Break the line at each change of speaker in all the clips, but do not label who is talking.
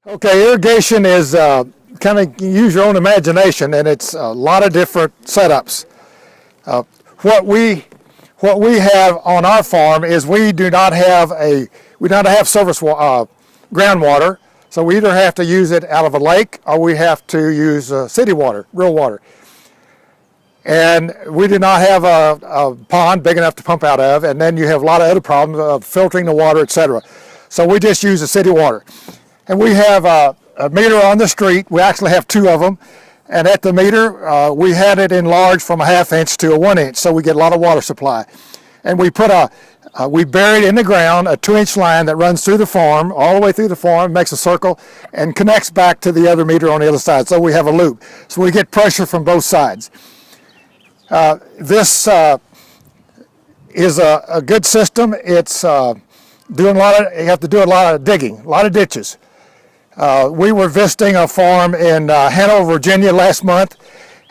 Okay, irrigation is kind of use your own imagination, and it's a lot of different setups. Uh, what we have on our farm is we do not have surface groundwater, so we either have to use it out of a lake or we have to use city water, real water. And we do not have a pond big enough to pump out of, and then you have a lot of other problems of filtering the water, etc. So we just use the city water. And we have a meter on the street. We actually have two of them. And at the meter, we had it enlarged from a 1/2 inch to a 1 inch, so we get a lot of water supply. And we we buried in the ground a 2-inch line that runs through the farm, all the way through the farm, makes a circle, and connects back to the other meter on the other side. So we have a loop. So we get pressure from both sides. This is a good system. It's doing you have to do a lot of digging, a lot of ditches. We were visiting a farm in Hanover, Virginia last month,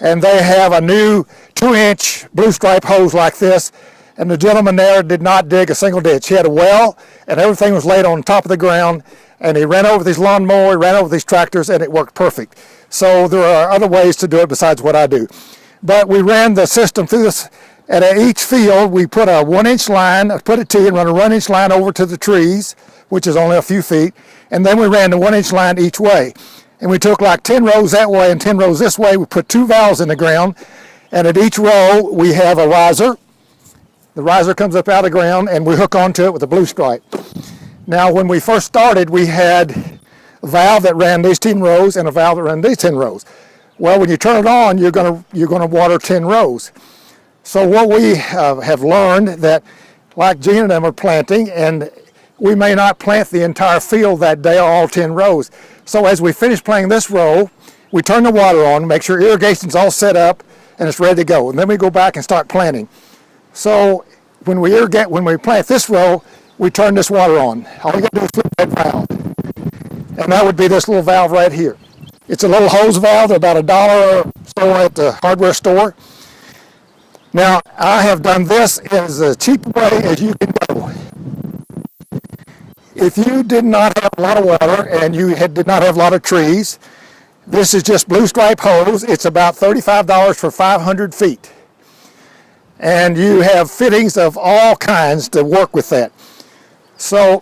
and they have a new 2-inch blue stripe hose like this, and the gentleman there did not dig a single ditch. He had a well, and everything was laid on top of the ground, and he ran over these lawnmower, ran over these tractors, and it worked perfect. So there are other ways to do it besides what I do. But we ran the system through this, and at each field we put a 1-inch line, put a T and run a 1-inch line over to the trees, which is only a few feet, and then we ran the 1-inch line each way. And we took like 10 rows that way and 10 rows this way. We put 2 valves in the ground, and at each row we have a riser. The riser comes up out of the ground, and we hook onto it with a blue stripe. Now, when we first started, we had a valve that ran these 10 rows and a valve that ran these 10 rows. Well, when you turn it on, you're going to water 10 rows. So what we have learned that, like Gene and them are planting, and we may not plant the entire field that day or all 10 rows. So as we finish planting this row, we turn the water on, make sure irrigation's all set up and it's ready to go. And then we go back and start planting. So when we plant this row, we turn this water on. All we got to do is flip that valve. And that would be this little valve right here. It's a little hose valve, about $1 or so at the hardware store. Now, I have done this as cheap way as you can go. If you did not have a lot of water and you did not have a lot of trees, this is just blue stripe hose. It's about $35 for 500 feet. And you have fittings of all kinds to work with that. So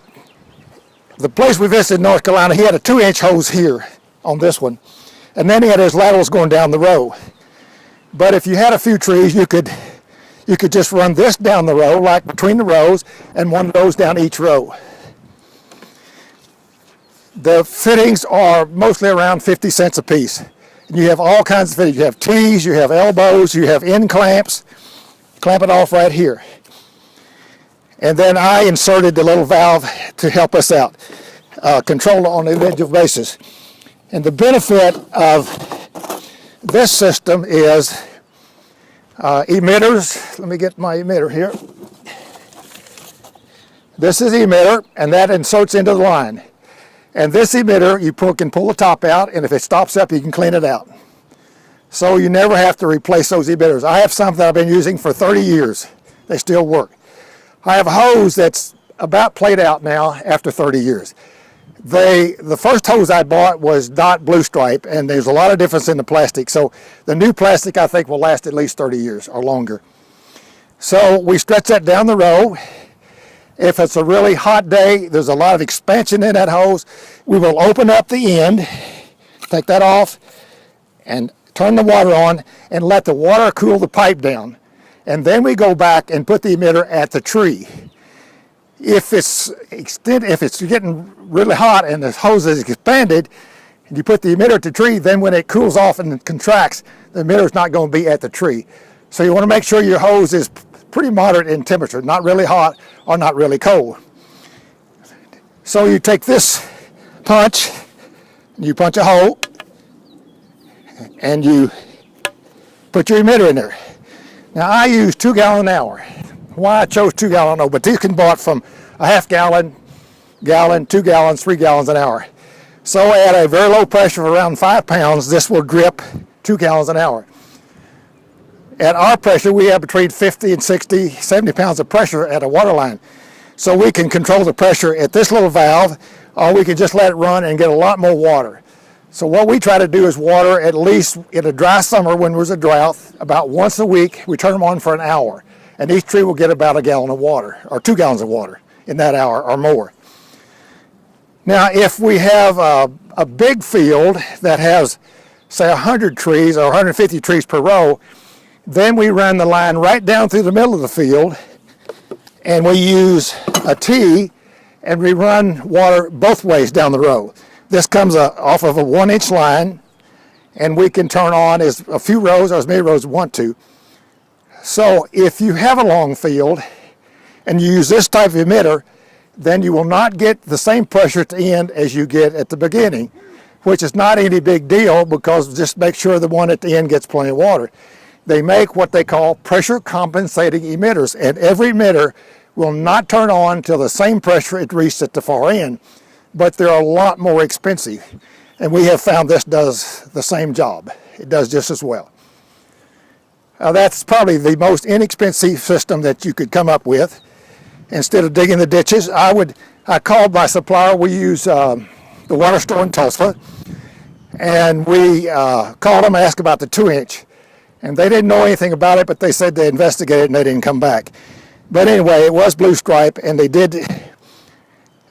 the place we visited in North Carolina, he had a 2-inch hose here on this one. And then he had his laterals going down the row. But if you had a few trees, you could just run this down the row, like between the rows, and one of those down each row. The fittings are mostly around 50 cents a piece. And you have all kinds of fittings. You have T's, you have elbows, you have end clamps. Clamp it off right here. And then I inserted the little valve to help us out, control it on an individual basis. And the benefit of this system is emitters. Let me get my emitter here. This is the emitter, and that inserts into the line. And this emitter, you can pull the top out, and if it stops up, you can clean it out. So you never have to replace those emitters. I have some that I've been using for 30 years. They still work. I have a hose that's about played out now after 30 years. The first hose I bought was not blue stripe, and there's a lot of difference in the plastic. So the new plastic, I think, will last at least 30 years or longer. So we stretch that down the row. If it's a really hot day, there's a lot of expansion in that hose. We will open up the end, take that off, and turn the water on and let the water cool the pipe down. And then we go back and put the emitter at the tree. If it's getting really hot and the hose is expanded, and you put the emitter at the tree, then when it cools off and contracts, the emitter is not going to be at the tree. So you want to make sure your hose is pretty moderate in temperature, not really hot or not really cold. So you take this punch, you punch a hole, and you put your emitter in there. Now I use 2 gallon an hour. Why I chose 2 gallon, I don't know, but these can be bought from a 1/2 gallon, 2 gallons, 3 gallons an hour. So at a very low pressure of around 5 pounds, this will drip 2 gallons an hour. At our pressure, we have between 50 and 60, 70 pounds of pressure at a water line. So we can control the pressure at this little valve, or we can just let it run and get a lot more water. So what we try to do is water at least in a dry summer when there's a drought, about once a week. We turn them on for an hour, and each tree will get about a gallon of water, or 2 gallons of water in that hour or more. Now, if we have a big field that has, say, 100 trees or 150 trees per row, then we run the line right down through the middle of the field, and we use a T, and we run water both ways down the row. This comes off of a 1-inch line, and we can turn on as a few rows or as many rows as we want to. So if you have a long field and you use this type of emitter, then you will not get the same pressure at the end as you get at the beginning, which is not any big deal, because just make sure the one at the end gets plenty of water. They make what they call pressure compensating emitters, and every emitter will not turn on until the same pressure it reached at the far end, but they're a lot more expensive, and we have found this does the same job. It does just as well. That's probably the most inexpensive system that you could come up with. Instead of digging the ditches, I called my supplier. We use the water store in Tulsa, and we called them and asked about the 2-inch, and they didn't know anything about it, but they said they investigated and they didn't come back. But anyway, it was blue stripe, and they did,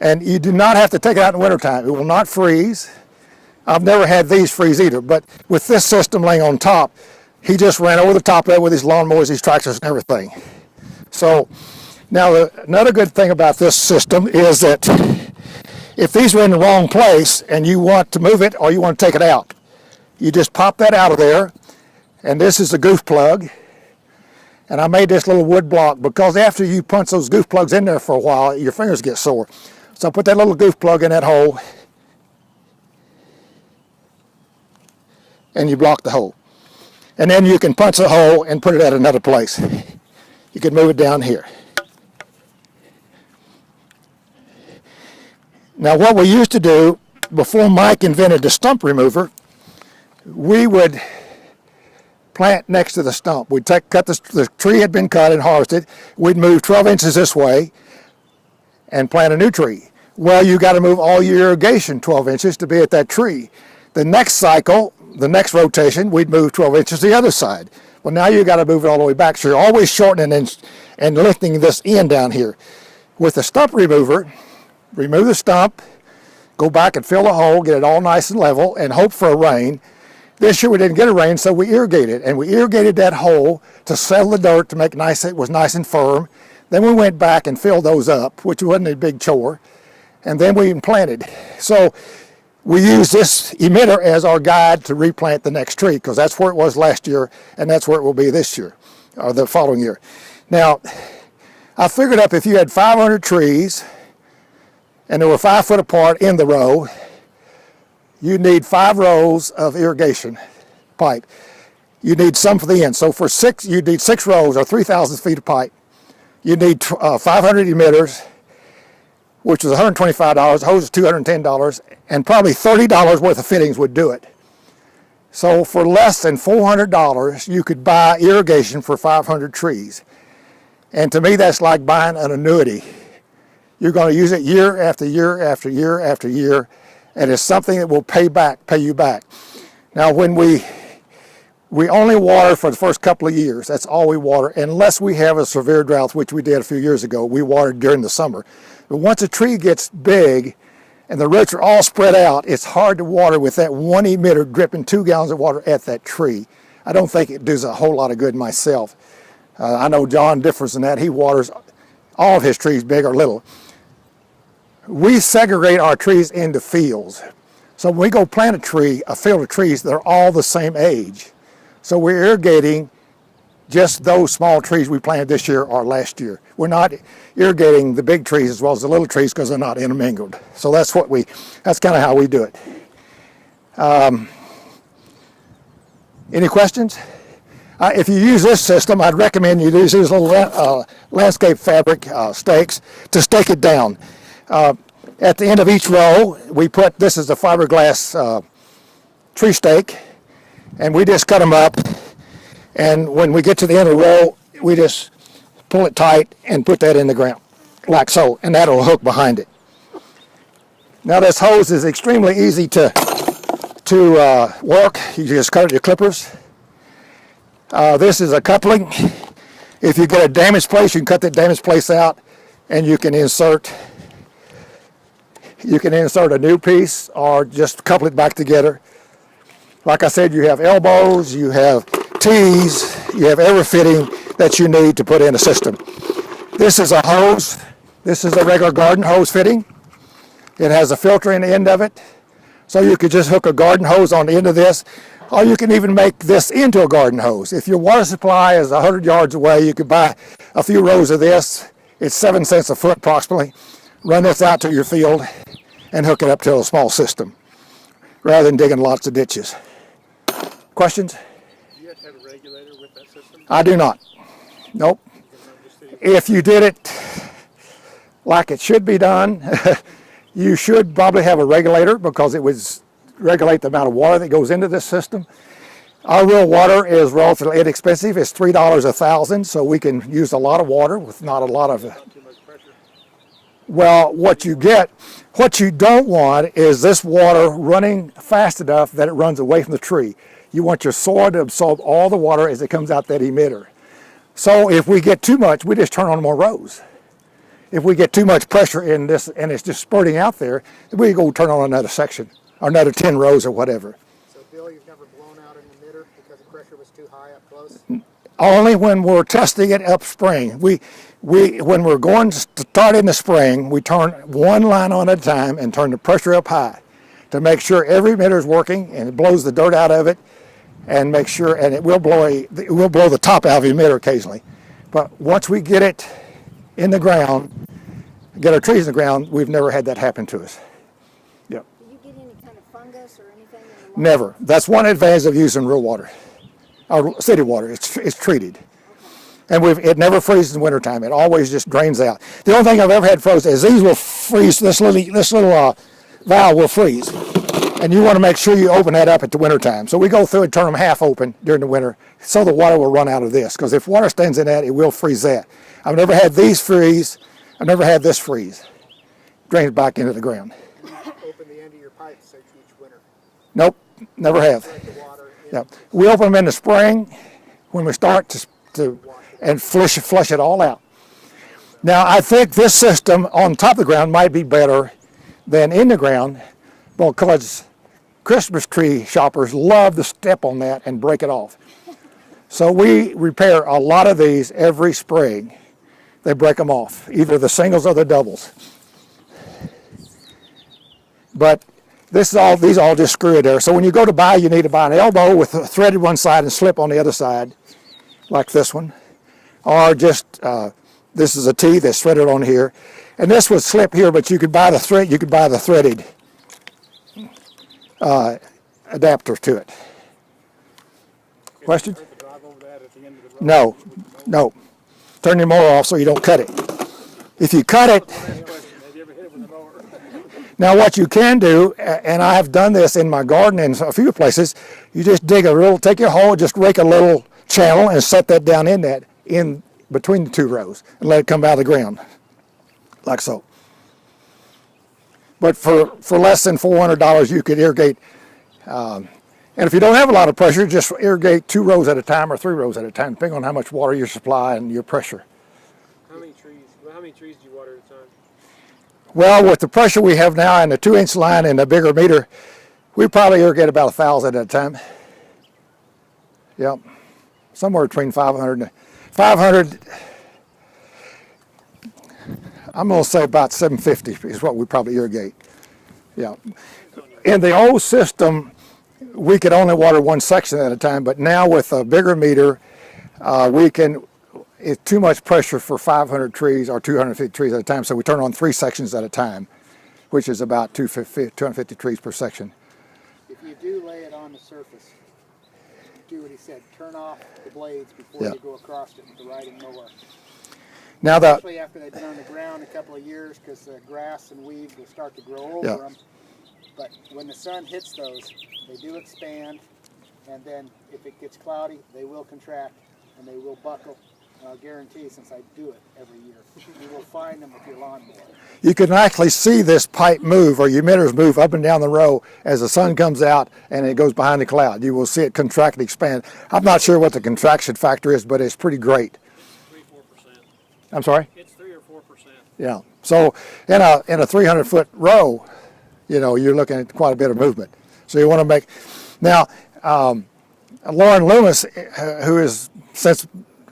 and you do not have to take it out in the wintertime. It will not freeze. I've never had these freeze either, but with this system laying on top, he just ran over the top of it with his lawnmowers, his tractors, and everything. So now another good thing about this system is that if these are in the wrong place and you want to move it or you want to take it out, you just pop that out of there, and this is the goof plug. And I made this little wood block because after you punch those goof plugs in there for a while, your fingers get sore. So I put that little goof plug in that hole, and you block the hole. And then you can punch the hole and put it at another place. You can move it down here. Now, what we used to do before Mike invented the stump remover, we would plant next to the stump. We'd cut the tree had been cut and harvested. We'd move 12 inches this way and plant a new tree. Well, you got to move all your irrigation 12 inches to be at that tree. The next cycle, the next rotation, we'd move 12 inches the other side. Well, now you got to move it all the way back. So you're always shortening and lifting this end down here. With the stump remover, remove the stump, go back and fill the hole, get it all nice and level, and hope for a rain. This year we didn't get a rain, so we irrigated, and we irrigated that hole to settle the dirt to make it was nice and firm. Then we went back and filled those up, which wasn't a big chore, and then we planted. So we use this emitter as our guide to replant the next tree, because that's where it was last year, and that's where it will be this year, or the following year. Now, I figured up if you had 500 trees, and they were 5 foot apart in the row, you need 5 rows of irrigation pipe. You need some for the end. So for 6, you need 6 rows or 3,000 feet of pipe. You need 500 emitters, which is $125. The hose is $210, and probably $30 worth of fittings would do it. So for less than $400, you could buy irrigation for 500 trees. And to me, that's like buying an annuity. You're going to use it year after year after year after year, and it's something that will pay you back. Now, when we only water for the first couple of years. That's all we water, unless we have a severe drought, which we did a few years ago. We watered during the summer. But once a tree gets big and the roots are all spread out, it's hard to water with that one emitter dripping 2 gallons of water at that tree. I don't think it does a whole lot of good myself. I know John differs in that. He waters all of his trees, big or little. We segregate our trees into fields. So when we go plant a field of trees, they're all the same age. So we're irrigating just those small trees we planted this year or last year. We're not irrigating the big trees as well as the little trees because they're not intermingled. So that's kind of how we do it. Any questions? If you use this system, I'd recommend you use these little landscape fabric stakes to stake it down. At the end of each row, we put, this is a fiberglass tree stake, and we just cut them up. And when we get to the end of the row, we just pull it tight and put that in the ground, like so, and that'll hook behind it. Now this hose is extremely easy to work. You just cut it with clippers. This is a coupling. If you get a damaged place, you can cut that damaged place out, and you can insert a new piece or just couple it back together. Like I said, you have elbows, you have T's, you have every fitting that you need to put in a system. This is a hose. This is a regular garden hose fitting. It has a filter in the end of it. So you could just hook a garden hose on the end of this, or you can even make this into a garden hose. If your water supply is 100 yards away, you could buy a few rows of this. It's 7 cents a foot approximately. Run this out to your field and hook it up to a small system, rather than digging lots of ditches. Questions?
Do you have to have a regulator with that system?
I do not. Nope. If you did it like it should be done, you should probably have a regulator because it would regulate the amount of water that goes into this system. Our real water is relatively inexpensive. It's $3 a thousand, so we can use a lot of water with not a lot of...
Not too much pressure.
Well, what you don't want is this water running fast enough that it runs away from the tree. You want your soil to absorb all the water as it comes out that emitter. So if we get too much, we just turn on more rows. If we get too much pressure in this and it's just spurting out there, we go turn on another section or another 10 rows or whatever.
So Bill, you've never blown out an emitter because the pressure was too high up close?
Only when we're testing it upspring. When we're going to start in the spring, we turn one line on at a time and turn the pressure up high to make sure every emitter is working and it blows the dirt out of it, and make sure, and it will blow the top out of the emitter occasionally. But once we get it in the ground, get our trees in the ground, we've never had that happen to us. Yep.
Do you get any kind of fungus or anything in the water?
Never. That's one advantage of using real water, or city water. It's treated. And it never freezes in wintertime. It always just drains out. The only thing I've ever had frozen is these will freeze, this little valve will freeze. And you want to make sure you open that up at the wintertime. So we go through and turn them half open during the winter so the water will run out of this. Because if water stays in that, it will freeze that. I've never had these freeze. I've never had this freeze. Drains back into the ground.
Open the end of your pipes each winter.
Nope, never have.
Let the water in.
Yep. We open them in the spring when we start and flush it all out. Now I think this system on top of the ground might be better than in the ground because Christmas tree shoppers love to step on that and break it off. So we repair a lot of these every spring. They break them off, either the singles or the doubles. But these all just screw it there. So when you go to buy, you need to buy an elbow with a threaded one side and slip on the other side, like this one. Or just, this is a T that's threaded on here. And this would slip here, but you could buy the threaded adapter to it. Question? No. Turn your mower off so you don't cut it. If you cut it, now what you can do, and I have done this in my garden in a few places, you just dig take your hoe, just rake a little channel and set that down in between the two rows and let it come out of the ground, like so. But for less than $400, you could irrigate. And if you don't have a lot of pressure, just irrigate 2 rows at a time or 3 rows at a time, depending on how much water you supply and your pressure.
How many trees do you water at a time?
Well, with the pressure we have now and the 2-inch line and the bigger meter, we probably irrigate about 1,000 at a time. Yep, somewhere between 500 and 500. I'm going to say about 750 is what we probably irrigate. Yeah. In the old system, we could only water one section at a time, but now with a bigger meter, it's too much pressure for 500 trees or 250 trees at a time, so we turn on 3 sections at a time, which is about 250 trees per section.
If you do lay it on the surface, do what he said, turn off the blades before you go across it with the riding mower.
Now
Especially after they've been on the ground a couple of years, because the grass and weeds will start to grow over them. But when the sun hits those, they do expand, and then if it gets cloudy, they will contract and they will buckle. And I'll guarantee, since I do it every year, you will find them with your lawnmower.
You can actually see this pipe move or your emitters move up and down the row as the sun comes out and it goes behind the cloud. You will see it contract and expand. I'm not sure what the contraction factor is, but it's pretty great.
3-4%.
I'm sorry?
It's 3 or 4%.
Yeah. So in a 300-foot row, you know, you're looking at quite a bit of movement. So you want to make now. Lauren Loomis, who has since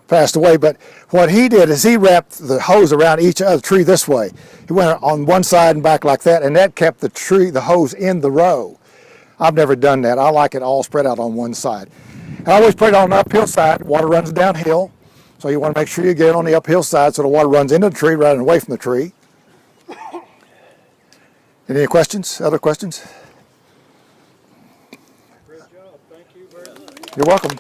passed away, but what he did is he wrapped the hose around each other tree this way. He went on one side and back like that, and that kept the hose in the row. I've never done that. I like it all spread out on one side. I always put it on the uphill side. Water runs downhill, so you want to make sure you get it on the uphill side so the water runs into the tree rather than away from the tree. Any questions? Other questions?
Great job. Thank you very much.
You're welcome.